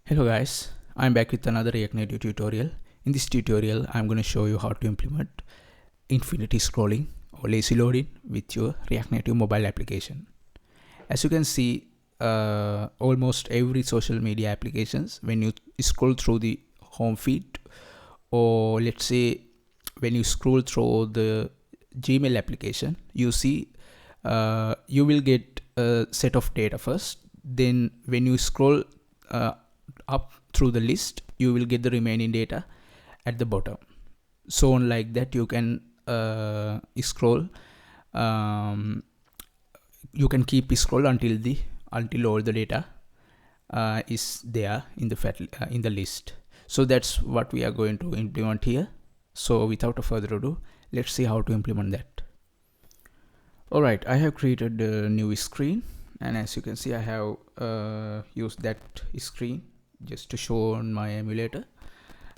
Hello guys, I'm back with another React Native tutorial. In this tutorial, I'm going to show you how to implement infinity scrolling or lazy loading with your React Native mobile application. As you can see, almost every social media applications, when you scroll through the home feed, or let's say when you scroll through the Gmail application, you see you will get a set of data first. Then when you scroll up through the list, you will get the remaining data at the bottom. So on like that, you can scroll. You can keep scroll until all the data is there in the list. So that's what we are going to implement here. So without further ado, let's see how to implement that. All right, I have created a new screen, and as you can see, I have used that screen just to show on my emulator.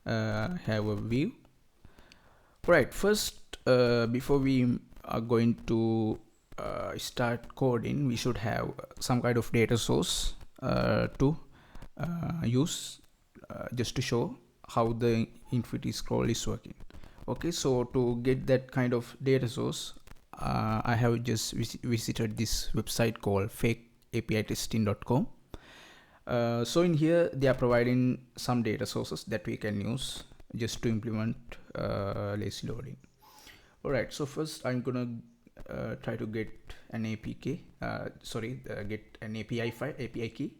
Have a view. Right, first before we are going to start coding, we should have some kind of data source to use just to show how the infinity scroll is working. Okay, so to get that kind of data source, I have just visited this website called fakeapitesting.com. So in here they are providing some data sources that we can use just to implement lazy loading. Alright, so first I'm gonna try to get an APK, get an API key.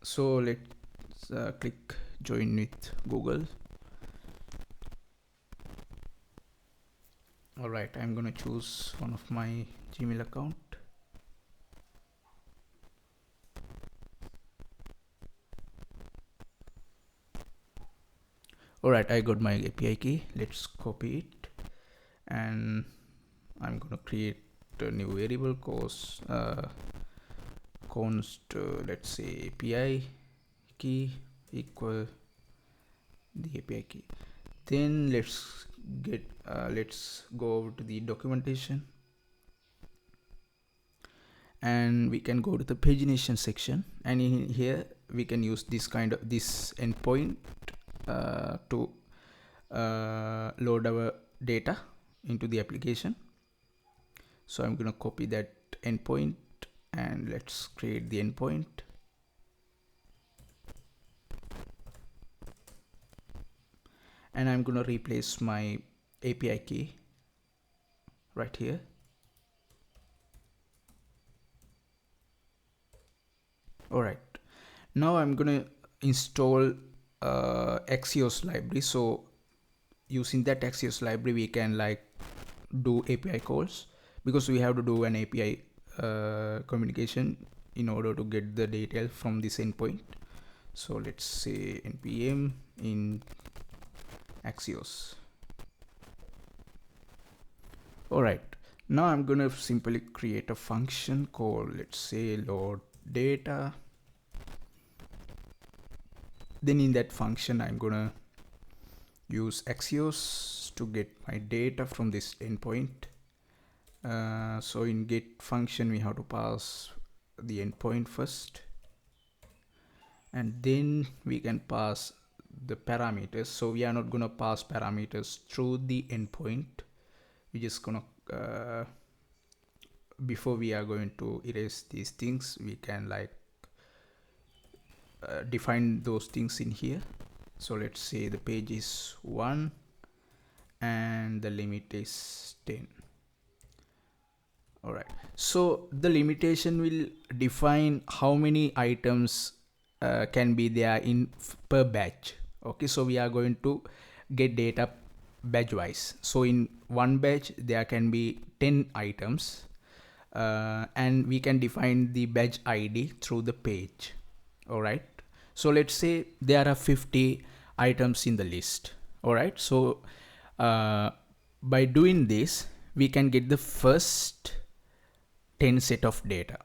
So let's click join with Google. Alright, I'm gonna choose one of my Gmail account. Alright, I got my API key. Let's copy it, and I'm gonna create a new variable const let's say API key equal the API key. Then let's go over to the documentation, and we can go to the pagination section, and in here we can use this endpoint to load our data into the application. So I'm gonna copy that endpoint, and let's create the endpoint. And I'm gonna replace my API key right here. Alright, now I'm gonna install axios library. So using that axios library, we can do API calls, because we have to do an API communication in order to get the data from this endpoint. So let's say npm in axios. Alright, now I'm gonna simply create a function called, let's say, load data. Then in that function, I'm gonna use axios to get my data from this endpoint. So in get function, we have to pass the endpoint first, and then we can pass the parameters. So we are not gonna pass parameters through the endpoint. We're just gonna before we are going to erase these things, we can define those things in here. So let's say the page is 1 and the limit is 10. Alright, so the limitation will define how many items can be there in per batch. Okay, so we are going to get data batch wise. So in one batch there can be 10 items, and we can define the batch ID through the page. Alright, so let's say there are 50 items in the list. Alright, so by doing this, we can get the first 10 set of data.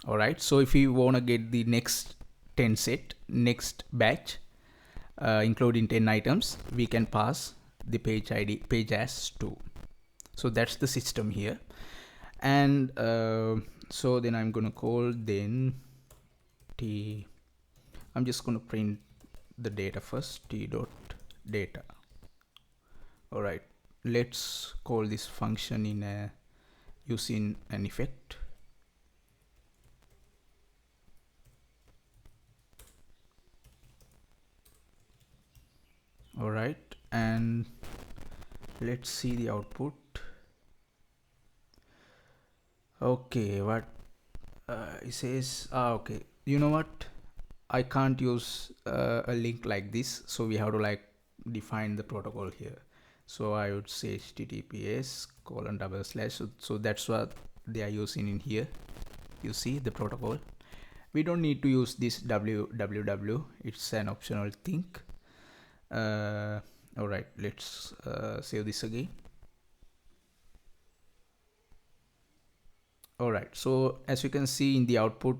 Alright, so if you want to get the next 10 set, next batch, including 10 items, we can pass the page ID, page as 2. So that's the system here. And so then I'm gonna call then t, I'm just going to print the data first, t dot data. All right, let's call this function in a using an effect. All right, and let's see the output. Okay, what it says, okay, you know what, I can't use a link like this, so we have to like define the protocol here. So I would say https:// so that's what they are using in here. You see the protocol. We don't need to use this www, it's an optional thing. All right, let's save this again. All right, so as you can see in the output,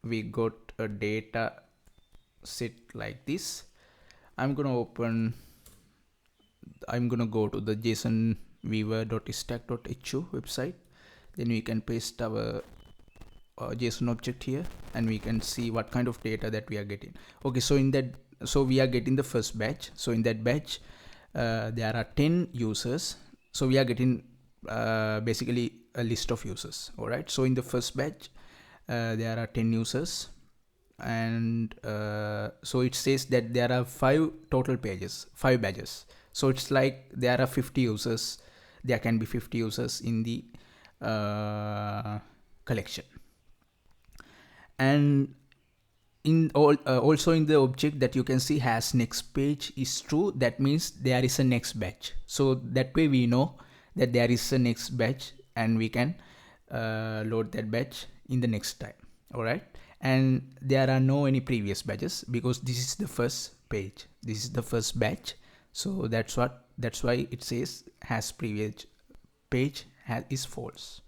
we got a data set like this. I'm gonna go to the jsonviewer.stack.hu website. Then we can paste our JSON object here, and we can see what kind of data that we are getting. Okay, so we are getting the first batch. So in that batch, there are 10 users. So we are getting basically a list of users. All right. So in the first batch, there are 10 users, and so it says that there are 5 total pages, 5 badges. So it's like there are 50 users. There can be 50 users in the collection. And in also in the object that you can see has next page is true, that means there is a next batch. So that way we know that there is a next batch, and we can load that batch in the next time. All right, and there are no any previous batches because this is the first page, this is the first batch. So that's why it says has previous page is false.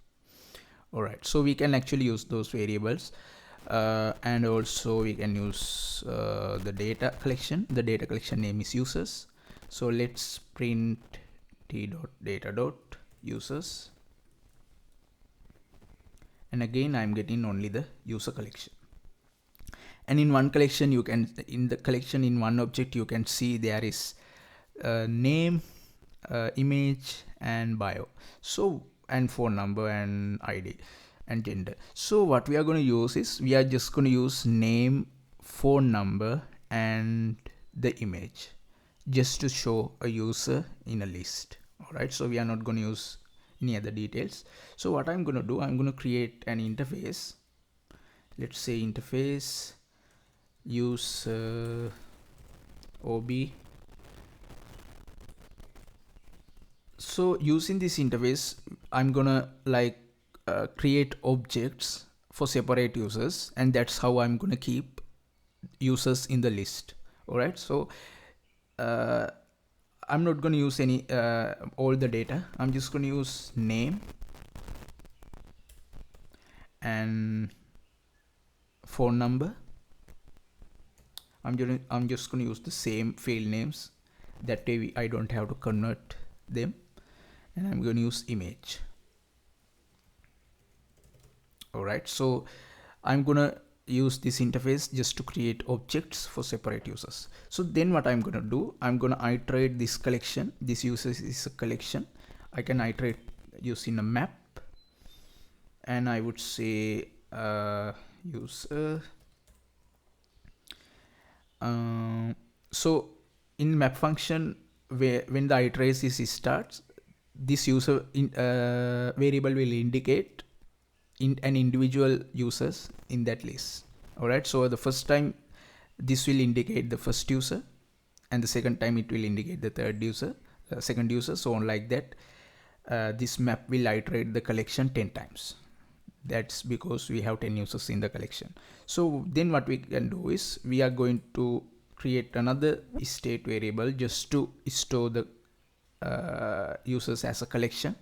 All right, so we can actually use those variables. And also we can use the data collection. The data collection name is users. So let's print t.data.users, and again I'm getting only the user collection. And in one collection you can, in the collection in one object you can see there is name, image and bio, so, and phone number and ID and gender. So what we are going to use is, we are just going to use name, phone number and the image just to show a user in a list. All right, so we are not going to use any other details. So what I'm going to do, I'm going to create an interface. Let's say interface use ob. So using this interface, I'm gonna like create objects for separate users, and that's how I'm gonna keep users in the list. All right, so I'm not gonna use any all the data. I'm just gonna use name and phone number. I'm just gonna use the same field names, that way I don't have to convert them. And I'm going to use image. All right, so I'm gonna use this interface just to create objects for separate users. So then what I'm gonna do, I'm gonna iterate this collection. This users is a collection. I can iterate using a map, and I would say user. So in map function, when the iteration starts, this user variable will indicate an individual users in that list. All right, so the first time this will indicate the first user, and the second time it will indicate the third user, second user, so on like that. This map will iterate the collection 10 times. That's because we have 10 users in the collection. So then what we can do is, we are going to create another state variable just to store the users as a collection.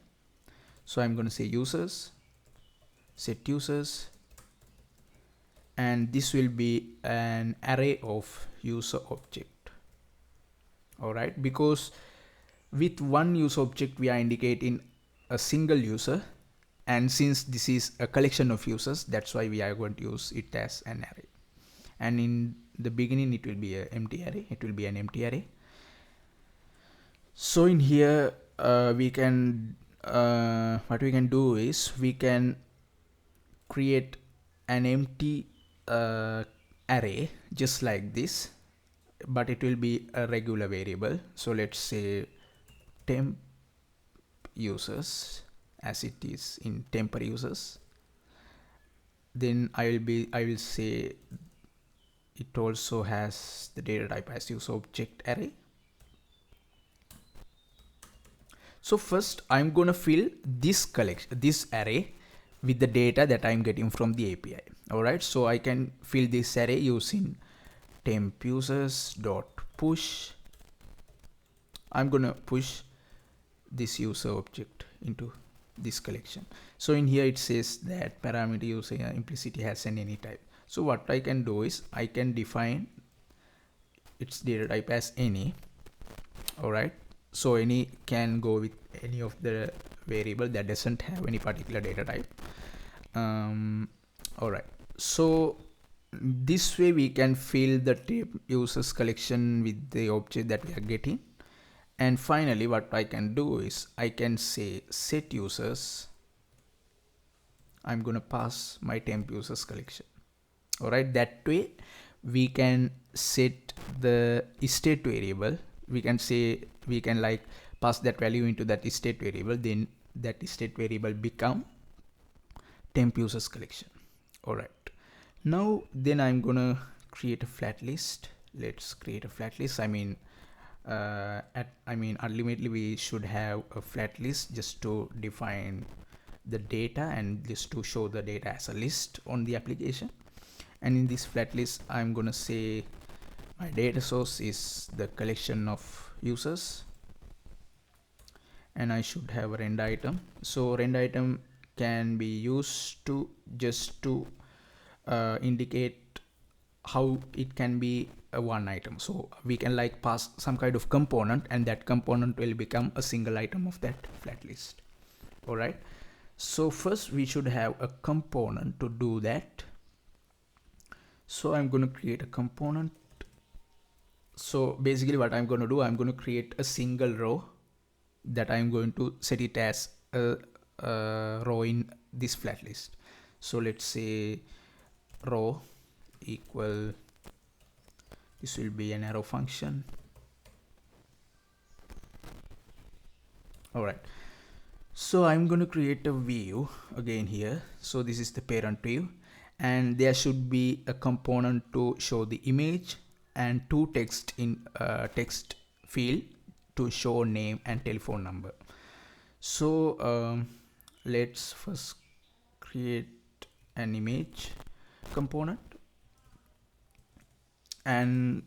So I'm going to say users, set users, and this will be an array of user object. All right, because with one user object we are indicating a single user, and since this is a collection of users, that's why we are going to use it as an array. and in the beginning it will be an empty array. It will be an empty array. So in here we can what we can do is we can create an empty array just like this, but it will be a regular variable. So let's say temp users, as it is in temper users. Then I will say it also has the data type as user object array. So first I'm gonna fill this collection, this array, with the data that I'm getting from the API. All right, so I can fill this array using temp users dot push. I'm gonna push this user object into this collection. So in here it says that parameter user implicitly has an any type. So what I can do is I can define its data type as any. All right, so any can go with any of the variable that doesn't have any particular data type. All right, so this way we can fill the temp users collection with the object that we are getting. And finally what I can do is I can say set users. I'm gonna pass my temp users collection. All right, that way we can set the state variable. We can say, we can like pass that value into that state variable, then that state variable become temp users collection. All right, now then I'm gonna create a flat list. Let's create a flat list. Ultimately we should have a flat list just to define the data and just to show the data as a list on the application. And in this flat list I'm gonna say my data source is the collection of users, and I should have a rend item. So rend item can be used to just to indicate how it can be a one item. So we can like pass some kind of component, and that component will become a single item of that flat list. All right, so first we should have a component to do that. So I'm going to create a component. So basically what I'm going to do, I'm going to create a single row that I'm going to set it as a row in this flat list. So let's say row equal, this will be an arrow function. All right, so I'm going to create a view again here. So this is the parent view, and there should be a component to show the image and two text in text field to show name and telephone number. So let's first create an image component, and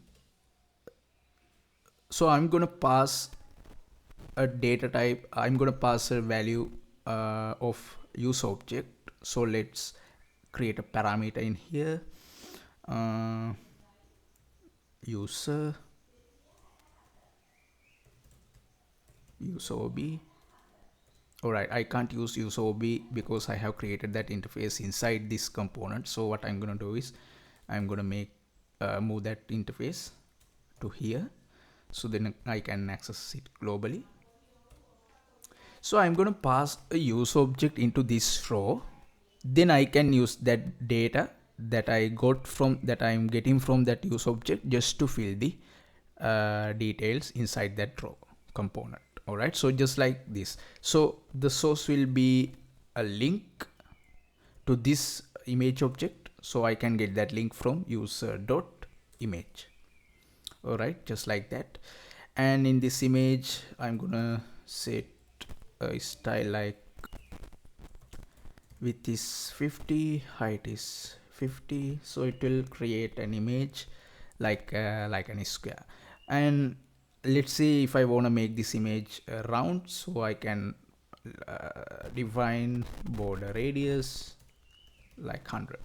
so I'm going to pass a data type. I'm going to pass a value of user object. So let's create a parameter in here, user OB. All right, I can't use user OB because I have created that interface inside this component. So what I'm going to do is I'm going to make move that interface to here, so then I can access it globally. So I'm going to pass a user object into this row. Then I can use that data that I got from, that I'm getting from that user object, just to fill the details inside that row component. All right, so just like this. So the source will be a link to this image object, so I can get that link from user.image. All right, just like that. And in this image I'm gonna set a style like width is 50, height is 50, so it will create an image like an square. And let's say if I want to make this image round, so I can define border radius like 100.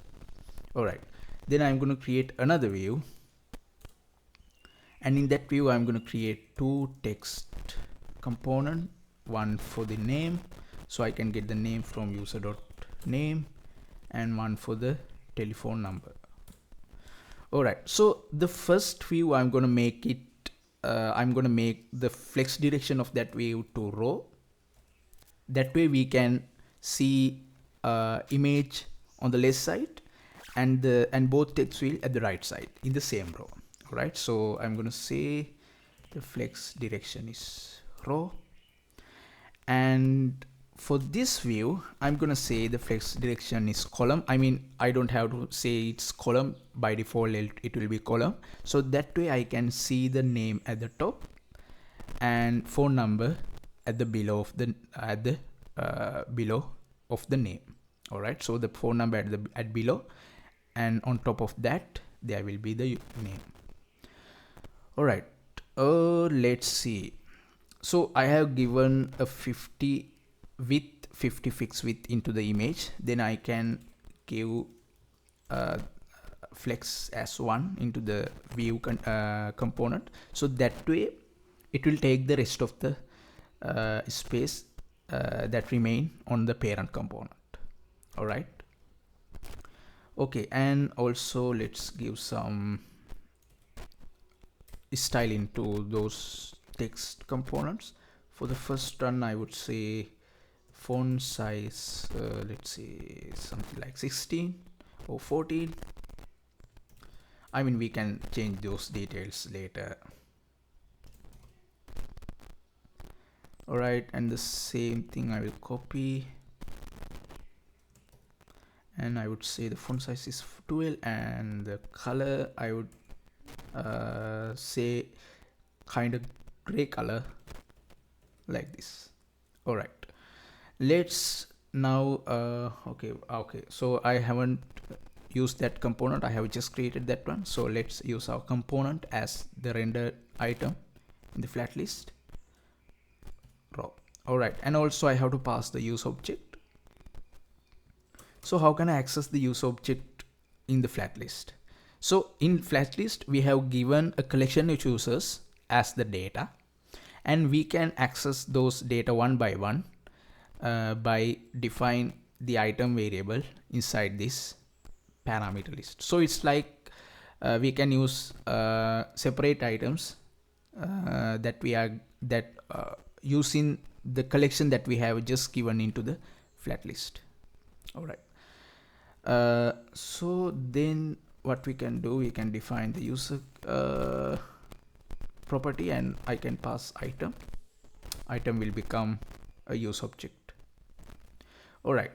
All right, then I'm going to create another view, and in that view I'm going to create two text component, one for the name, so I can get the name from user.name, and one for the telephone number. All right, so the first view I'm going to make it, I'm going to make the flex direction of that view to row. That way we can see image on the left side and both text field at the right side in the same row. All right, so I'm going to say the flex direction is row, and for this view I'm gonna say the flex direction is column. I mean, I don't have to say it's column, by default it will be column, so that way I can see the name at the top and phone number at the below of the below of the name. All right, so the phone number at below, and on top of that there will be the name. All right, let's see. So I have given a 50 width, 50 fixed width into the image. Then I can give flex as 1 into the view component. So that way it will take the rest of the space that remain on the parent component. All right. Okay, and also let's give some style into those text components. For the first one, I would say font size, let's say something like 16 or 14. I mean, we can change those details later. All right, and the same thing I will copy, and I would say the font size is 12, and the color I would say kind of gray color like this. All right, let's now okay, so I haven't used that component, I have just created that one. So let's use our component as the rendered item in the flat list row. All right, and also I have to pass the use object. So how can I access the use object in the flat list? So in flat list we have given a collection of users as the data, and we can access those data one by one by define the item variable inside this parameter list. So it's like we can use separate items that we are using the collection that we have just given into the flat list. All right, so then what we can do, we can define the user property, and I can pass item will become a use object. All right,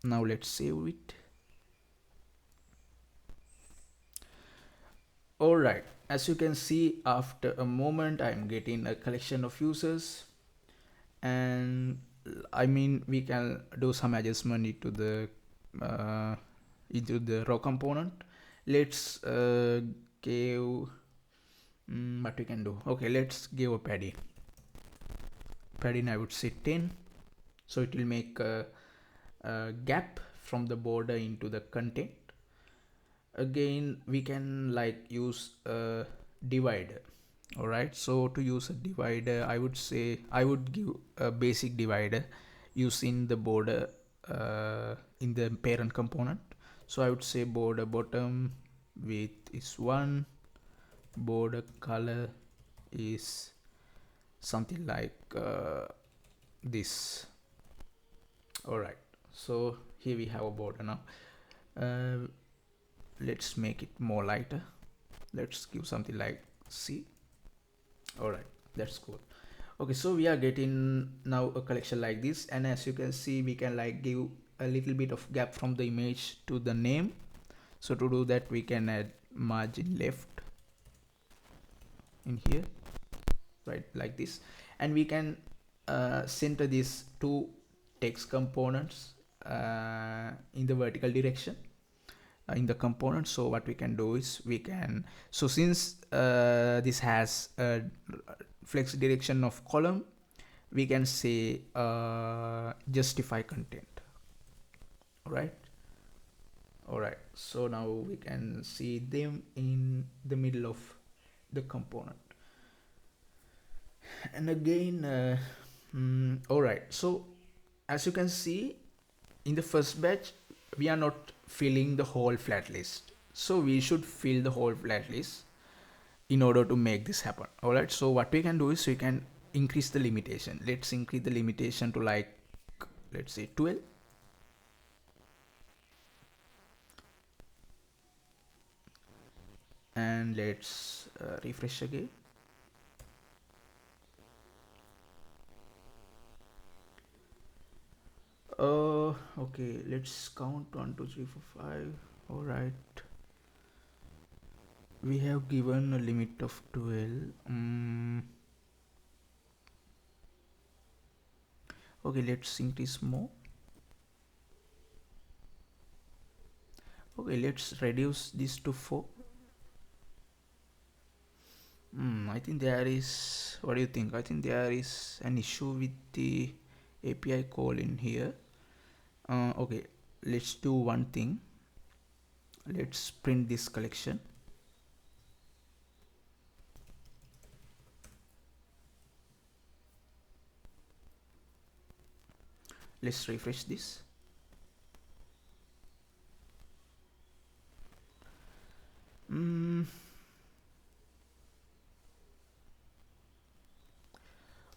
now let's save it. All right, as you can see, after a moment I'm getting a collection of users, and I mean, we can do some adjustment into the row component. Let's give what we can do. Okay, let's give a padding. I would say 10, so it will make a gap from the border into the content. Again, we can like use a divider. All right, so to use a divider, I would say I would give a basic divider using the border in the parent component. So I would say border bottom width is 1, border color is something like this. All right, so here we have a border now. Let's make it more lighter. Let's give something like C. All right, that's cool. Okay, so we are getting now a collection like this, and as you can see, we can like give a little bit of gap from the image to the name. So to do that, we can add margin left in here, right, like this, and we can center these two text components in the vertical direction in the component. So what we can do is we can, so since this has a flex direction of column, we can say justify content. All right, so now we can see them in the middle of the component. And again all right, so as you can see, in the first batch we are not filling the whole flat list. So we should fill the whole flat list in order to make this happen. All right, so what we can do is we can increase the limitation. Let's increase the limitation to like, let's say 12. And let's refresh again. Okay, let's count 1 2 3 4 5. All right, we have given a limit of 12. Okay, let's increase more. Okay, let's reduce this to 4. I think there is, what do you think? I think there is an issue with the API call in here. Okay, let's do one thing. Let's print this collection. Let's refresh this.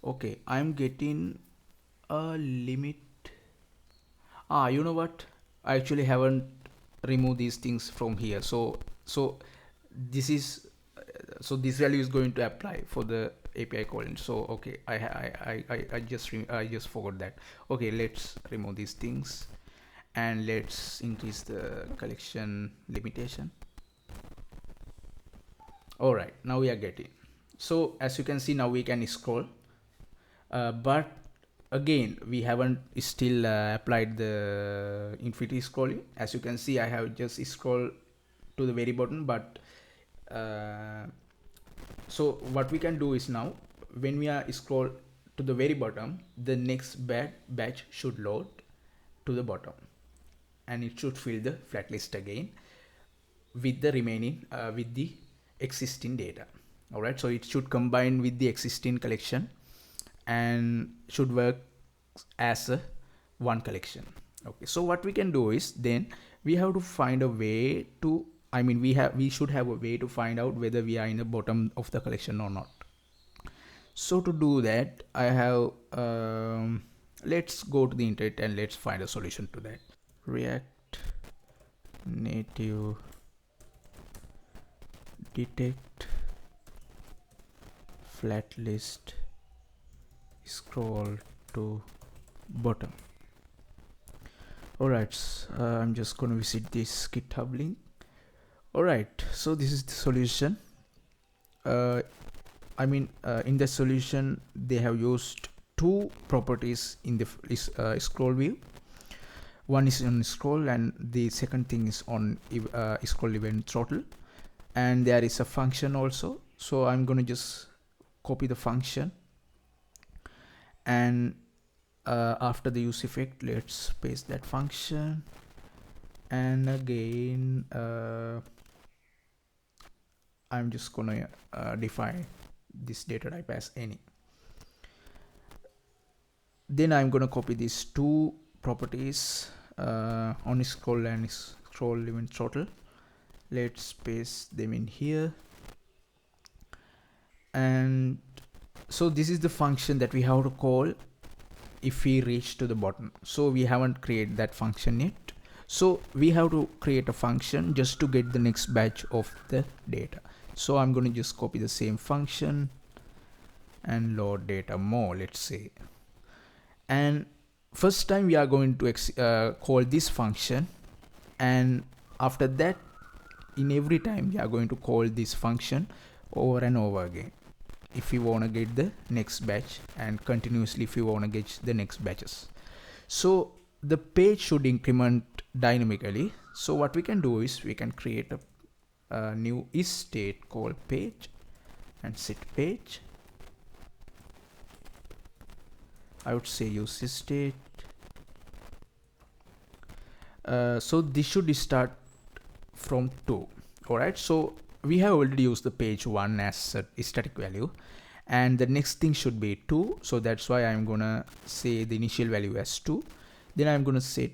Okay, I'm getting a limit. You know what? I actually haven't removed these things from here. So this is, so this value is going to apply for the API calling. So okay, I just forgot that. Okay, let's remove these things and let's increase the collection limitation. All right, now we are getting. So as you can see, now we can scroll, but again we haven't still applied the infinity scrolling. As you can see, I have just scrolled to the very bottom, but so what we can do is, now when we are scroll to the very bottom, the next batch should load to the bottom and it should fill the flat list again with the remaining with the existing data. All right, so it should combine with the existing collection and should work as a one collection. Okay, so what we can do is, then we have to find a way to, we should have a way to find out whether we are in the bottom of the collection or not. So to do that, I have let's go to the internet and let's find a solution to that. React Native detect flat list scroll to bottom. Alright, I'm just going to visit this GitHub link. Alright, so this is the solution. In the solution they have used two properties in the scroll view. One is on scroll and the second thing is on scroll event throttle, and there is a function also. So I'm going to just copy the function, and after the use effect, let's paste that function, and again I'm just gonna define this data type as any. Then I'm gonna copy these two properties on scroll and scroll event throttle. Let's paste them in here, and so this is the function that we have to call if we reach to the bottom. So we haven't created that function yet, so we have to create a function just to get the next batch of the data. So I'm going to just copy the same function and load data more, let's say. And first time we are going to call this function, and after that in every time we are going to call this function over and over again if we want to get the next batch, and continuously if we want to get the next batches. So the page should increment dynamically. So what we can do is we can create a new is state called page and set page. I would say use is state. So this should start from 2. All right, so we have already used the page 1 as a static value, and the next thing should be 2. So that's why I'm gonna say the initial value as 2. Then I'm gonna set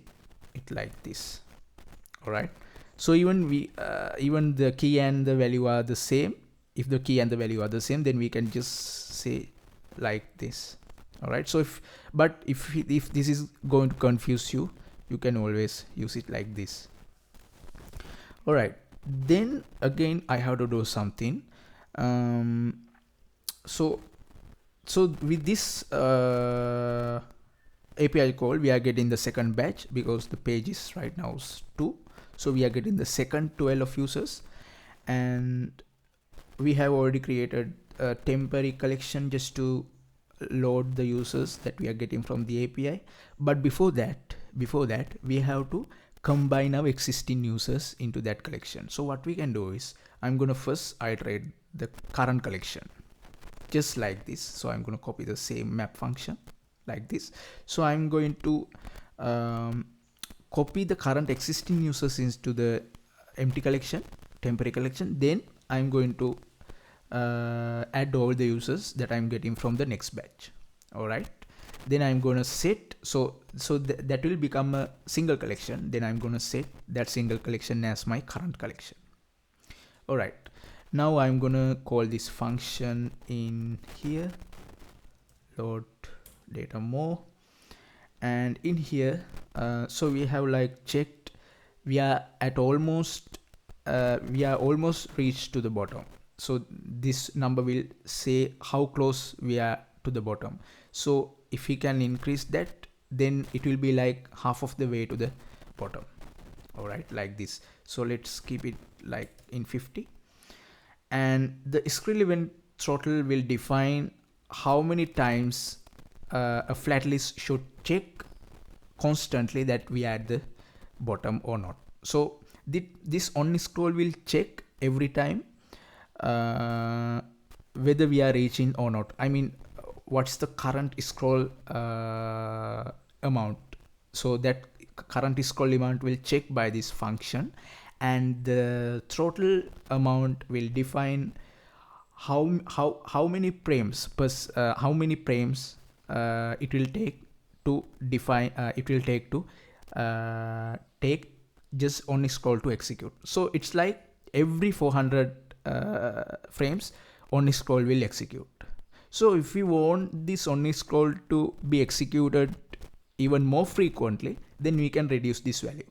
it like this. All right, So even the key and the value are the same. If the key and the value are the same, then we can just say like this. All right. So if this is going to confuse you, you can always use it like this. All right. Then again, I have to do something. So with this API call, we are getting the second batch because the page is right now 2. So we are getting the second 12 of users, and we have already created a temporary collection just to load the users that we are getting from the API. But before that, we have to combine our existing users into that collection. So what we can do is, I'm going to first iterate the current collection just like this. So I'm going to copy the same map function like this. So I'm going to copy the current existing users into the empty collection, temporary collection. Then I'm going to add all the users that I'm getting from the next batch. All right. Then I'm going to set, so that will become a single collection. Then I'm going to set that single collection as my current collection. All right. Now I'm going to call this function in here, load data more, and in here, so we have like checked, we are almost reached to the bottom. So this number will say how close we are to the bottom. So if we can increase that, then it will be like half of the way to the bottom. All right, like this. So let's keep it like in 50. And the scroll event throttle will define how many times a flat list should check constantly that we are at the bottom or not. So this only scroll will check every time whether we are reaching or not. I mean, what's the current scroll amount. So that current scroll amount will check by this function, and the throttle amount will define how many frames per it will take to define take just only scroll to execute. So it's like every 400 frames only scroll will execute. So if we want this only scroll to be executed even more frequently, then we can reduce this value.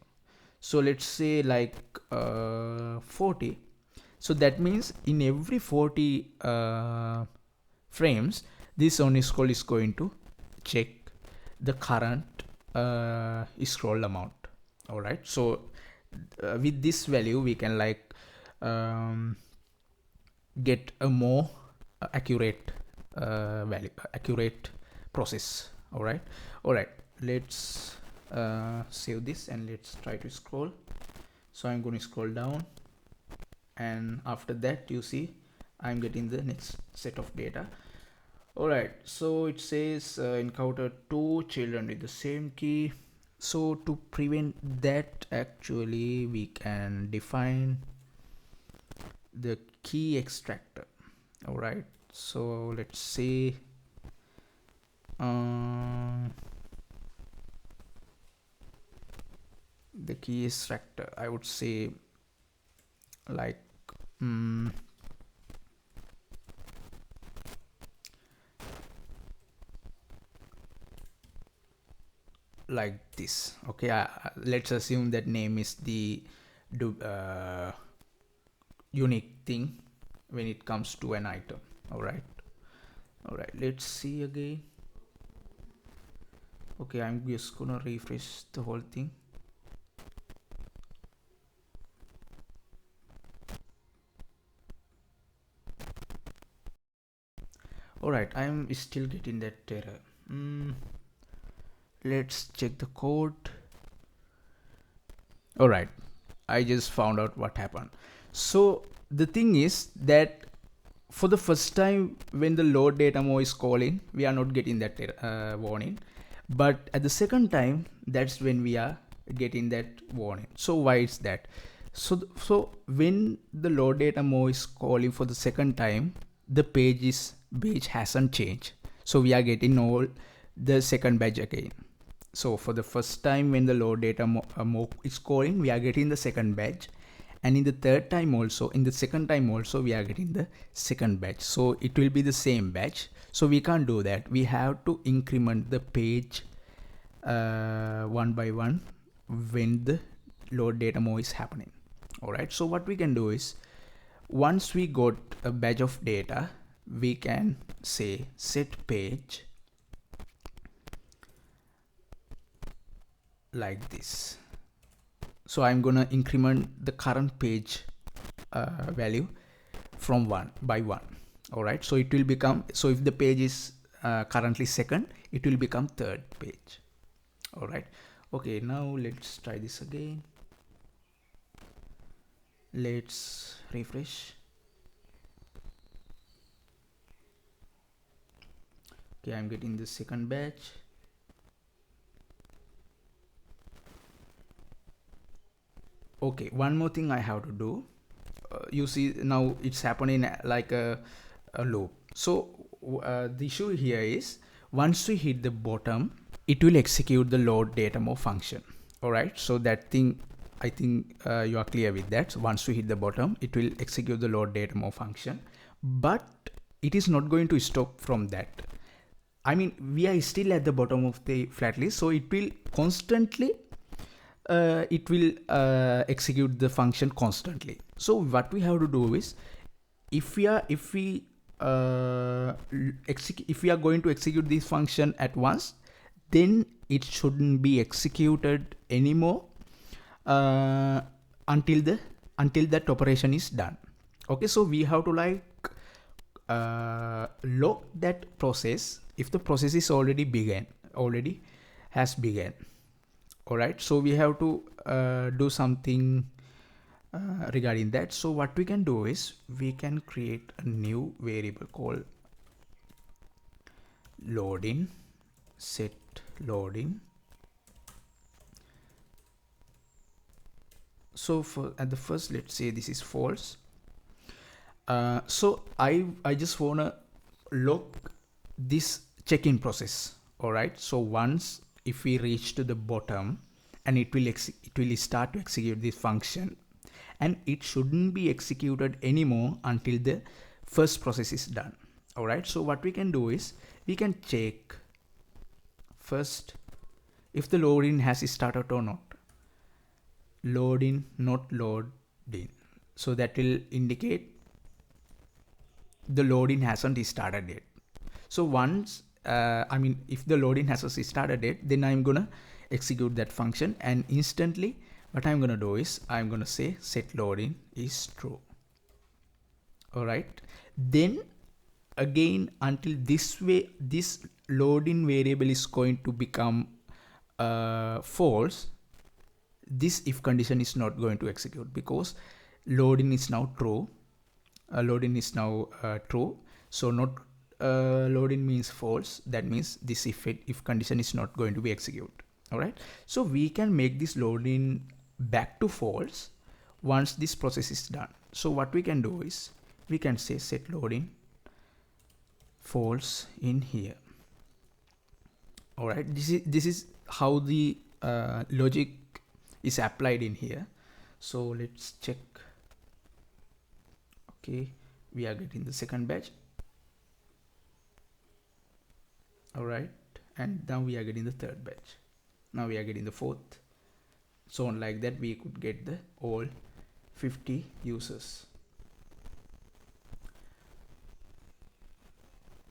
So let's say like 40. So that means in every 40 frames, this only scroll is going to check the current scroll amount. All right. So with this value, we can like get a more accurate value, accurate process. All right. Let's save this and let's try to scroll. So I'm going to scroll down, and after that, you see I'm getting the next set of data. All right, so it says encounter 2 children with the same key. So to prevent that, actually we can define the key extractor. All right, so let's say the key extractor, I would say like like this. Okay, let's assume that name is the unique thing when it comes to an item. All right, let's see again. Okay, I'm just gonna refresh the whole thing. All right, I'm still getting that error. Let's check the code. All right, I just found out what happened. So the thing is that for the first time when the load data more is calling, we are not getting that warning. But at the second time, that's when we are getting that warning. So why is that? So when the load data more is calling for the second time, the page hasn't changed. So we are getting all the second batch again. So for the first time when the load data mock is calling, we are getting the second batch, and in the third time also, in the second time also, we are getting the second batch. So it will be the same batch. So we can't do that. We have to increment the page one by one when the load data mode is happening. All right, so what we can do is, once we got a batch of data, we can say set page like this. So I'm gonna increment the current page value from 1 by 1. All right, so it will become, so if the page is currently second, it will become third page. All right, okay, now let's try this again. Let's refresh. Okay, I'm getting the second batch. Okay, one more thing I have to do. You see now it's happening like a loop. So the issue here is, once we hit the bottom, it will execute the load data mode function. All right, so that thing, I think you are clear with that. So once we hit the bottom, it will execute the load data mode function, but it is not going to stop from that. I mean, we are still at the bottom of the flat list, so it will constantly execute the function constantly. So what we have to do is, if we are going to execute this function at once, then it shouldn't be executed anymore until that operation is done. Okay, so we have to like log that process if the process is already has begun. All right, so we have to do something regarding that. So what we can do is, we can create a new variable called loading, set loading. So for at the first, let's say this is false. So I just wanna log this check-in process. All right, so once if we reach to the bottom, and it will start to execute this function, and it shouldn't be executed anymore until the first process is done. All right, so what we can do is, we can check first if the loading has started or not. Loading, not loading. So that will indicate the loading hasn't started yet. So once if the loading hasn't started yet, then I'm gonna execute that function, and instantly what I'm gonna do is, I'm gonna say set loading is true. All right, then again, until this loading variable is going to become false, this if condition is not going to execute, because loading is now true. True. So not loading means false. That means this if condition is not going to be executed. All right, so we can make this loading back to false once this process is done. So what we can do is, we can say set loading false in here. All right, this is how the logic is applied in here. So let's check. Okay, we are getting the second batch. All right, and now we are getting the third batch. Now we are getting the fourth. So on like that, we could get the all 50 users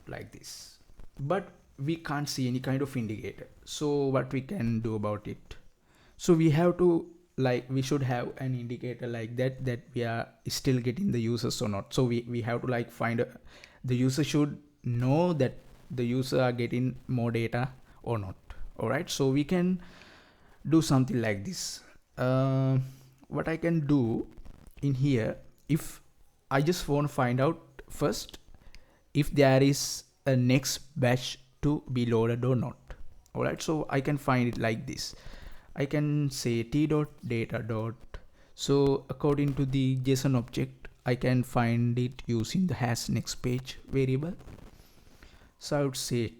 like this, but we can't see any kind of indicator. So what we can do about it? So we have to we should have an indicator like that we are still getting the users or not. So we have to find the user should know that the user are getting more data or not. All right, so we can do something like this. What I can do in here, if I just want to find out first if there is a next batch to be loaded or not. All right, so I can find it like this. I can say t.data. So according to the JSON object, I can find it using the hash next page variable. So I would say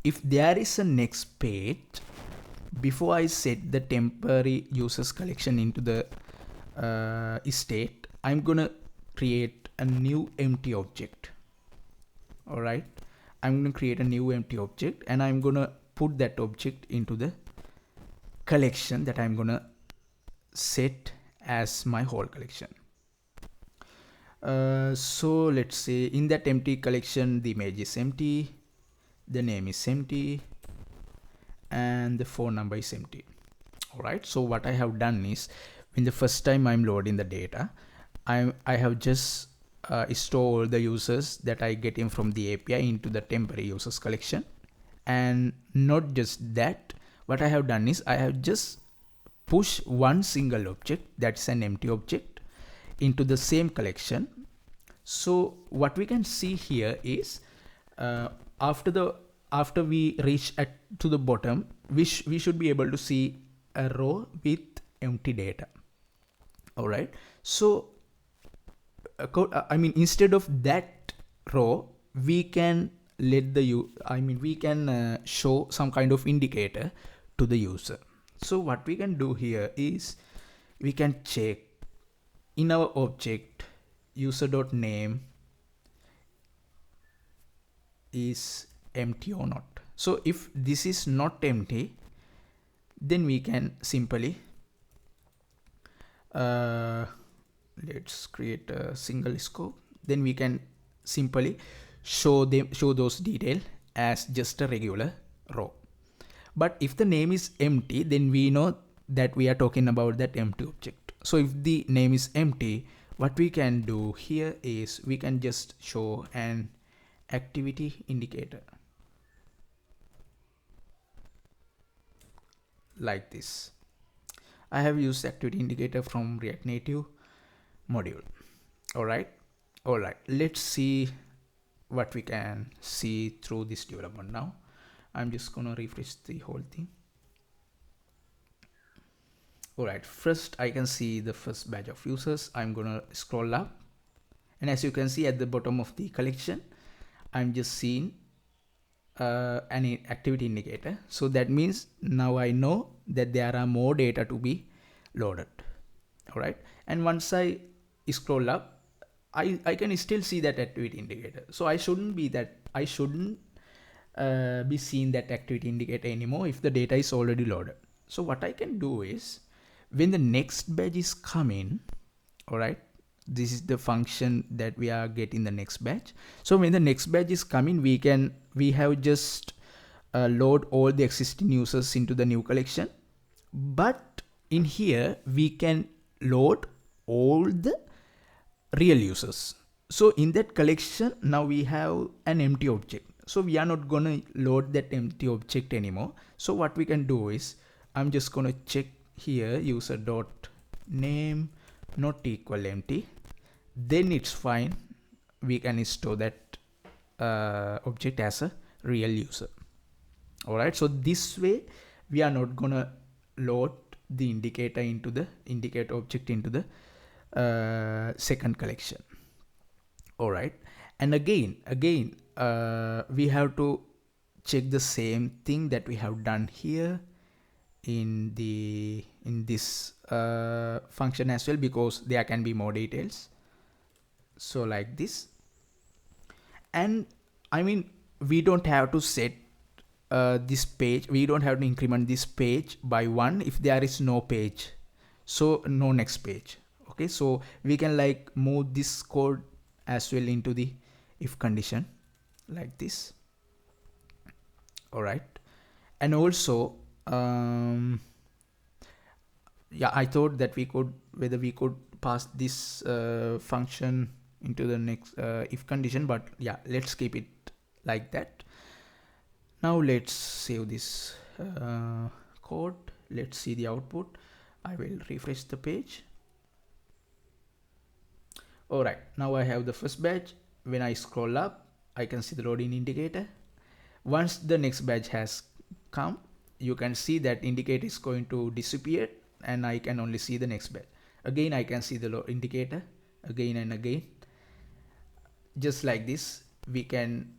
if there is a next page, before I set the temporary users collection into the state, I'm gonna create a new empty object. All right, I'm gonna create a new empty object, and I'm gonna put that object into the collection that I'm gonna set as my whole collection. So let's say in that empty collection, the image is empty, the name is empty, and the phone number is empty. All right, so what I have done is, when the first time I'm loading the data, I have just store all the users that I get in from the API into the temporary users collection. And not just that, what I have done is I have just push one single object, that's an empty object, into the same collection. So what we can see here is after we reach to the bottom, we should be able to see a row with empty data. All right, so I mean, instead of that row, we can let the we can show some kind of indicator to the user. So what we can do here is we can check in our object user.name is empty or not. So if this is not empty, then we can simply let's create a single scope. Then we can simply show those details as just a regular row. But if the name is empty, then we know that we are talking about that empty object. So if the name is empty, what we can do here is we can just show an activity indicator like this. I have used activity indicator from React Native module. All right, let's see what we can see through this development. Now I'm just gonna refresh the whole thing. All right, first I can see the first batch of users. I'm gonna scroll up, and as you can see at the bottom of the collection, I'm just seeing an activity indicator. So that means now I know that there are more data to be loaded. All right, and once I scroll up, I can still see that activity indicator. So I shouldn't be seeing that activity indicator anymore if the data is already loaded. So what I can do is, when the next batch is coming, all right, this is the function that we are getting the next batch. So when the next batch is coming, we have just load all the existing users into the new collection, but in here we can load all the real users. So in that collection, now we have an empty object. So we are not gonna load that empty object anymore. So what we can do is, I'm just gonna check here user dot name not equal empty. Then it's fine. We can store that object as a real user. All right. So this way, we are not gonna load the indicator into the indicator object into the second collection. All right, and again we have to check the same thing that we have done here in this function as well, because there can be more details. So like this, and I mean, we don't have to set this page, we don't have to increment this page by 1 if there is no page, so no next page. Okay, so we can like move this code as well into the if condition like this. All right, and also yeah, I thought that we could pass this function into the next if condition, but yeah, let's keep it like that. Now let's save this code. Let's see the output. I will refresh the page. All right, now I have the first batch. When I scroll up, I can see the loading indicator. Once the next batch has come, you can see that indicator is going to disappear, and I can only see the next batch. Again, I can see the indicator again and again. Just like this, we can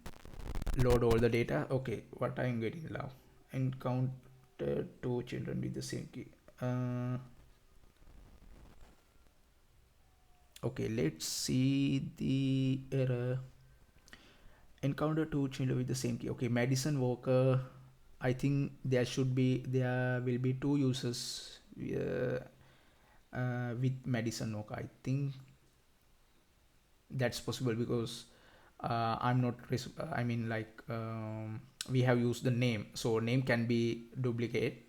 load all the data. Okay, what I'm getting now, encounter two children with the same key. Okay, let's see the error. Encounter two children with the same key. Okay, Madison Walker. I think there will be two users with Madison Walker. I think that's possible because I'm not. I mean, like we have used the name, so name can be duplicate.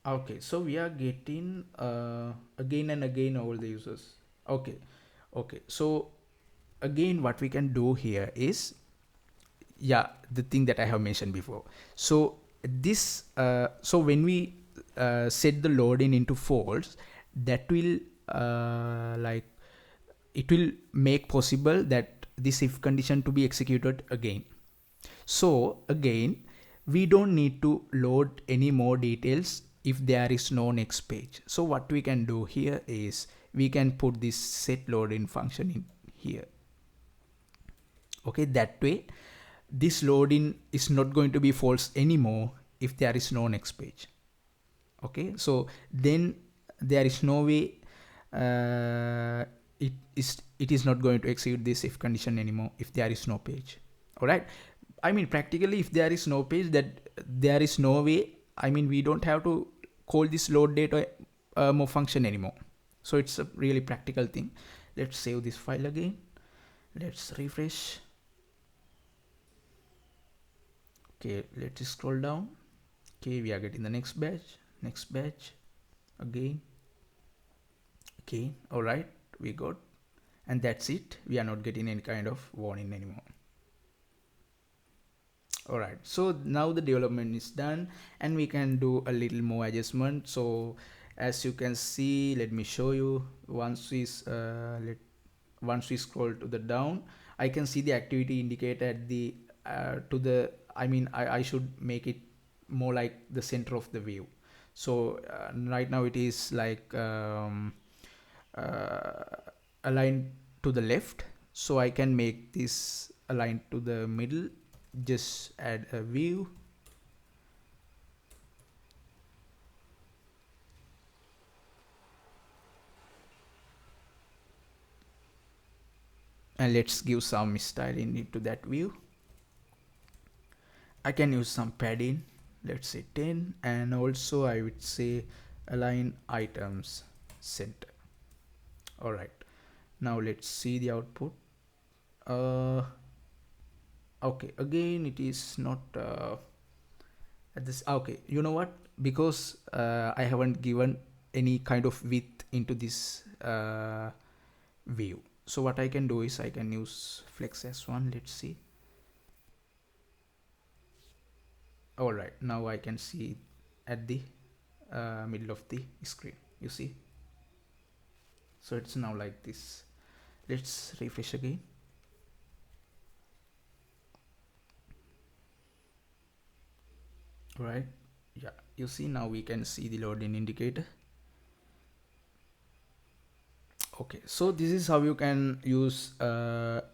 Okay, so we are getting again and again all the users. Okay, so again what we can do here is, yeah, the thing that I have mentioned before. So this so when we set the loading into false, that will like it will make possible that this if condition to be executed again. So again, we don't need to load any more details if there is no next page. So what we can do here is we can put this set loading function in here. Okay, that way this loading is not going to be false anymore if there is no next page. Okay, so then there is no way it is not going to execute this if condition anymore if there is no page. All right, I mean practically if there is no page, that there is no way, I mean we don't have to call this load data more function anymore. So it's a really practical thing. Let's save this file again, let's refresh. Okay, let's scroll down. Okay, we are getting the next batch again. Okay, all right, we got, and that's it. We are not getting any kind of warning anymore. All right, so now the development is done and we can do a little more adjustment. So as you can see, let me show you. Once we scroll to the down, I can see the activity indicator at the to the, I mean I should make it more like the center of the view. So right now it is like aligned to the left, so I can make this aligned to the middle. Just add a view, and let's give some styling into that view. I can use some padding, let's say 10, and also I would say align items center. All right, now let's see the output. Okay, again it is not at this. Okay, you know what, because I haven't given any kind of width into this view, so what I can do is I can use flex s1. Let's see. All right, now I can see at the middle of the screen, you see. So it's now like this. Let's refresh again. All right, yeah, you see now we can see the loading indicator. Okay, so this is how you can use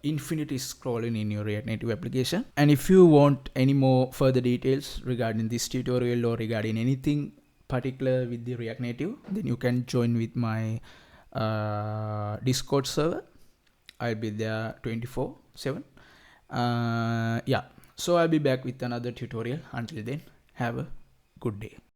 infinity scrolling in your React Native application. And if you want any more further details regarding this tutorial or regarding anything particular with the React Native, then you can join with my Discord server. I'll be there 24/7. Yeah, so I'll be back with another tutorial. Until then, have a good day.